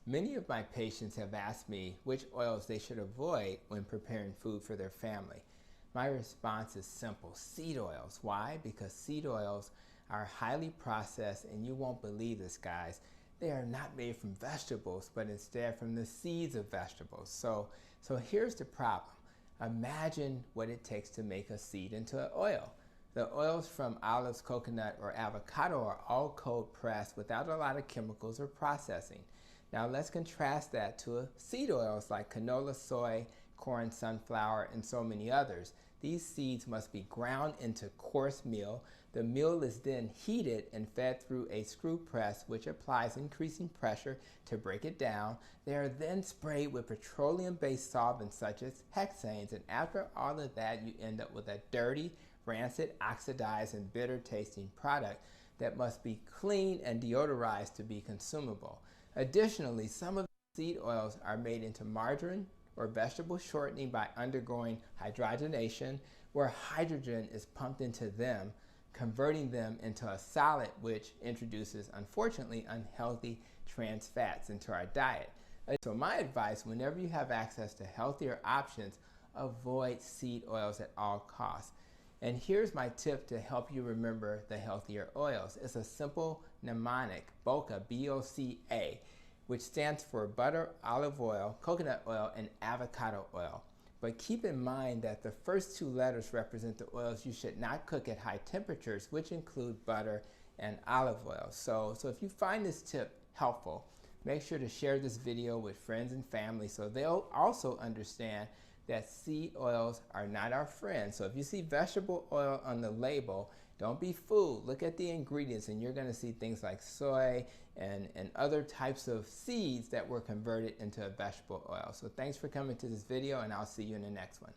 Many of my patients have asked me which oils they should avoid when preparing food for their family. My response is simple: seed oils. Why? Because seed oils are highly processed, and you won't believe this, guys. They are not made from vegetables, but instead from the seeds of vegetables. So here's the problem. Imagine what it takes to make a seed into an oil. The oils from olives, coconut, or avocado are all cold pressed without a lot of chemicals or processing. Now let's contrast that to seed oils like canola, soy, corn, sunflower, and so many others. These seeds must be ground into coarse meal. The meal is then heated and fed through a screw press, which applies increasing pressure to break it down. They are then sprayed with petroleum-based solvents such as hexanes, and after all of that, you end up with a dirty, rancid, oxidized, and bitter-tasting product that must be cleaned and deodorized to be consumable. Additionally, some of the seed oils are made into margarine or vegetable shortening by undergoing hydrogenation, where hydrogen is pumped into them, converting them into a solid, which introduces, unfortunately, unhealthy trans fats into our diet. So my advice, whenever you have access to healthier options, avoid seed oils at all costs. And here's my tip to help you remember the healthier oils. It's a simple mnemonic: BOCA, B-O-C-A, which stands for butter, olive oil, coconut oil, and avocado oil. But keep in mind that the first two letters represent the oils you should not cook at high temperatures, which include butter and olive oil. So if you find this tip helpful, make sure to share this video with friends and family so they'll also understand that seed oils are not our friends. So if you see vegetable oil on the label, don't be fooled. Look at the ingredients and you're gonna see things like soy and other types of seeds that were converted into a vegetable oil. So thanks for coming to this video, and I'll see you in the next one.